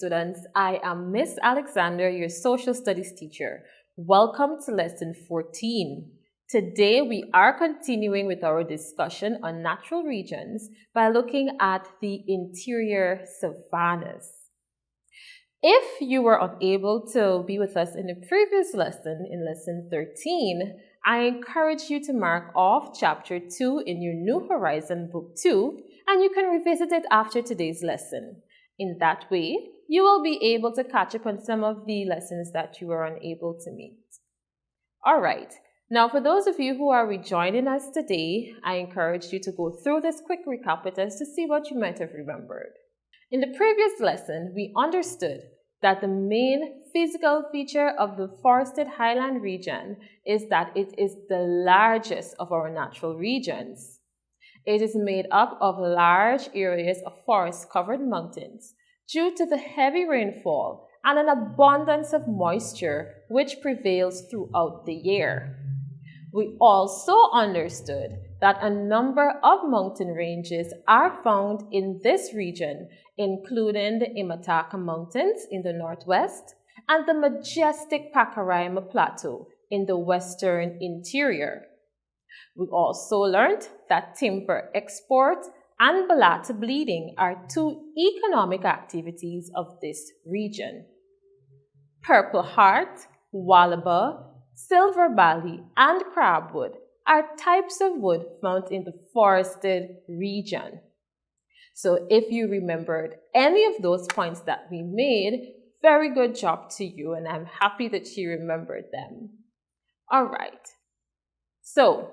students. I am Miss Alexander, your social studies teacher. Welcome to lesson 14. Today we are continuing with our discussion on natural regions by looking at the interior savannas. If you were unable to be with us in the previous lesson, in lesson 13, I encourage you to mark off chapter 2 in your New Horizon book 2, and you can revisit it after today's lesson. In that way, you will be able to catch up on some of the lessons that you were unable to meet. All right. Now, for those of you who are rejoining us today, I encourage you to go through this quick recap with us to see what you might have remembered. In the previous lesson, we understood that the main physical feature of the forested highland region is that it is the largest of our natural regions. It is made up of large areas of forest-covered mountains due to the heavy rainfall and an abundance of moisture which prevails throughout the year. We also understood that a number of mountain ranges are found in this region, including the Imataka Mountains in the northwest and the majestic Pacaraima Plateau in the western interior. We also learned that timber export and balata bleeding are two economic activities of this region. Purple heart, wallaba, silver bally, and crabwood are types of wood found in the forested region. So if you remembered any of those points that we made, very good job to you, and I'm happy that you remembered them. All right. So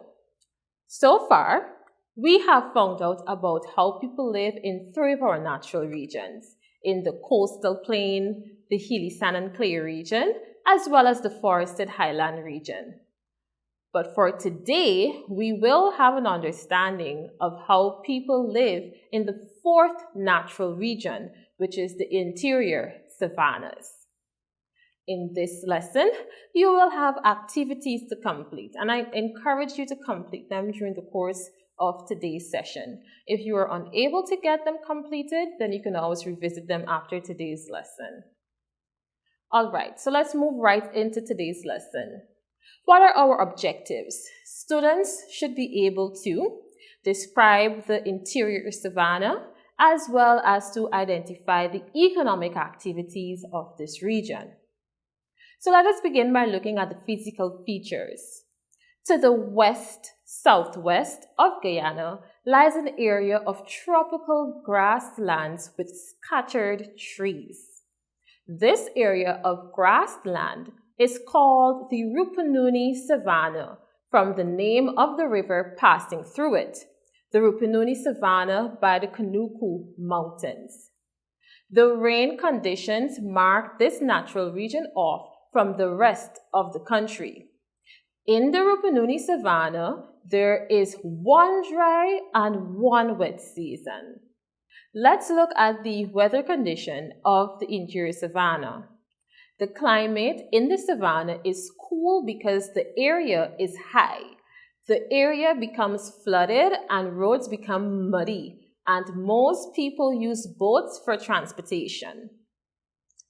far, we have found out about how people live in three of our natural regions, in the coastal plain, the hilly sand and clay region, as well as the forested highland region. But for today, we will have an understanding of how people live in the fourth natural region, which is the interior savannas. In this lesson, you will have activities to complete, and I encourage you to complete them during the course of today's session. If you are unable to get them completed, then you can always revisit them after today's lesson. All right, so let's move right into today's lesson. What are our objectives? Students should be able to describe the interior savanna as well as to identify the economic activities of this region. So let us begin by looking at the physical features. To the west-southwest of Guyana lies an area of tropical grasslands with scattered trees. This area of grassland is called the Rupununi Savanna from the name of the river passing through it, the Rupununi Savanna by the Kanuku Mountains. The rain conditions mark this natural region off from the rest of the country. In the Rupununi Savanna, there is one dry and one wet season. Let's look at the weather condition of the interior savanna. The climate in the savanna is cool because the area is high. The area becomes flooded and roads become muddy, and most people use boats for transportation.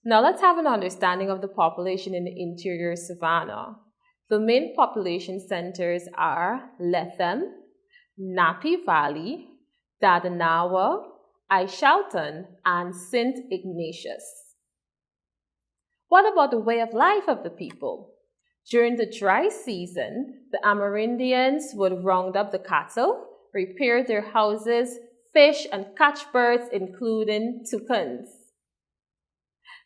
Now let's have an understanding of the population in the interior savanna. The main population centers are Lethem, Napi Valley, Dadanawa, Aishalton, and St. Ignatius. What about the way of life of the people? During the dry season, the Amerindians would round up the cattle, repair their houses, fish, and catch birds, including toucans.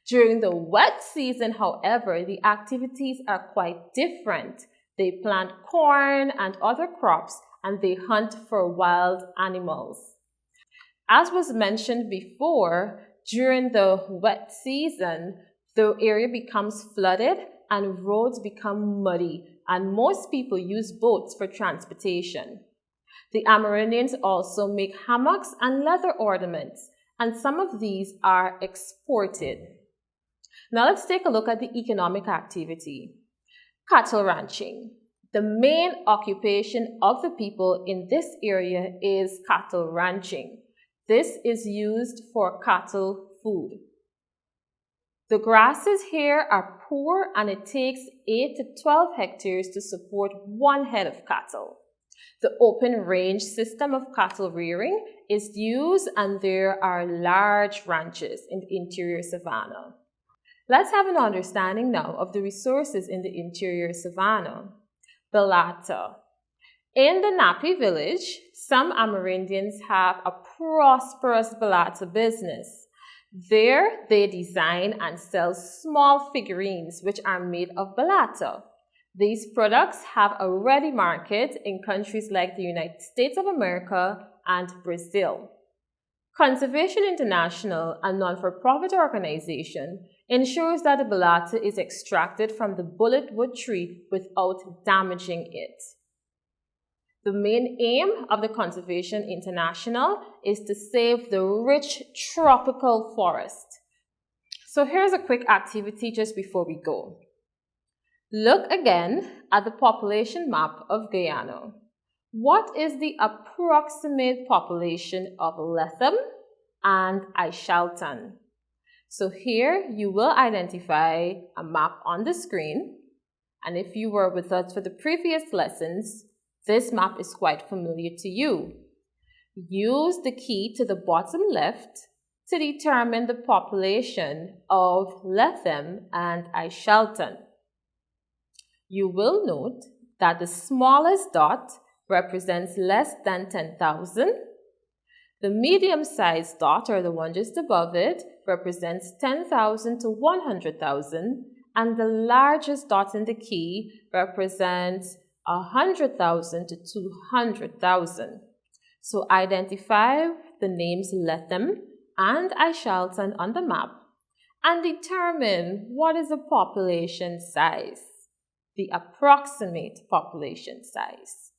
During the wet season, however, the activities are quite different. They plant corn and other crops, and they hunt for wild animals. As was mentioned before, during the wet season, the area becomes flooded and roads become muddy, and most people use boats for transportation. The Amerindians also make hammocks and leather ornaments, and some of these are exported. Now let's take a look at the economic activity. Cattle ranching. The main occupation of the people in this area is cattle ranching. This is used for cattle food. The grasses here are poor and it takes 8 to 12 hectares to support one head of cattle. The open range system of cattle rearing is used and there are large ranches in the interior savanna. Let's have an understanding now of the resources in the interior savanna. Balata. In the Napi village, some Amerindians have a prosperous balata business. There, they design and sell small figurines which are made of balata. These products have a ready market in countries like the United States of America and Brazil. Conservation International, a non-for-profit organization, ensures that the balata is extracted from the bulletwood tree without damaging it. The main aim of the Conservation International is to save the rich tropical forest. So here's a quick activity just before we go. Look again at the population map of Guyana. What is the approximate population of Lethem and Aishaltan? So here you will identify a map on the screen, and if you were with us for the previous lessons, this map is quite familiar to you. Use the key to the bottom left to determine the population of Lethem and Aishaltan. You will note that the smallest dot represents less than 10,000. The medium-sized dot, or the one just above it, represents 10,000 to 100,000, and the largest dot in the key represents 100,000 to 200,000. So identify the names Lethem and Aishaltan on the map and determine what is the population size, the approximate population size.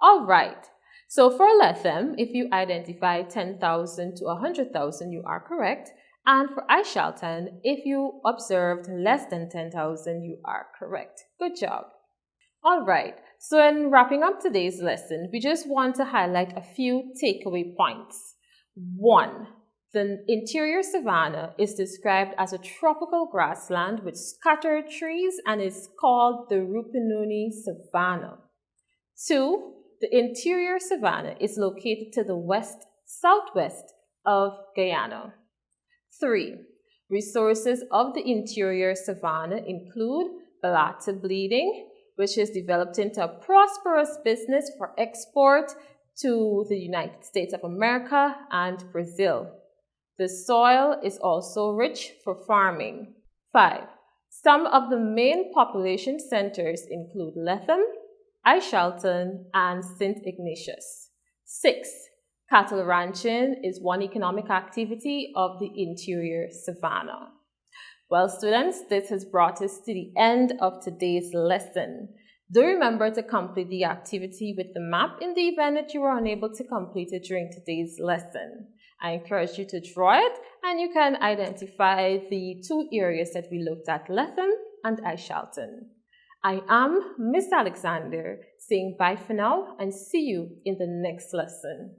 All right, so for Lethem, if you identify 10,000 to 100,000, you are correct. And for Aishaltan, if you observed less than 10,000, you are correct. Good job. All right, so in wrapping up today's lesson, we just want to highlight a few takeaway points. 1. The interior savanna is described as a tropical grassland with scattered trees and is called the Rupununi savanna. 2. The interior savanna is located to the west-southwest of Guyana. 3. Resources of the interior savanna include balata bleeding, which is developed into a prosperous business for export to the United States of America and Brazil. The soil is also rich for farming. 5. Some of the main population centers include Lethem, Aishaltan, and St. Ignatius. 6. Cattle ranching is one economic activity of the interior savanna. Well, students, this has brought us to the end of today's lesson. Do remember to complete the activity with the map in the event that you were unable to complete it during today's lesson. I encourage you to draw it, and you can identify the two areas that we looked at, Lethem and Aishaltan. I am Miss Alexander, saying bye for now and see you in the next lesson.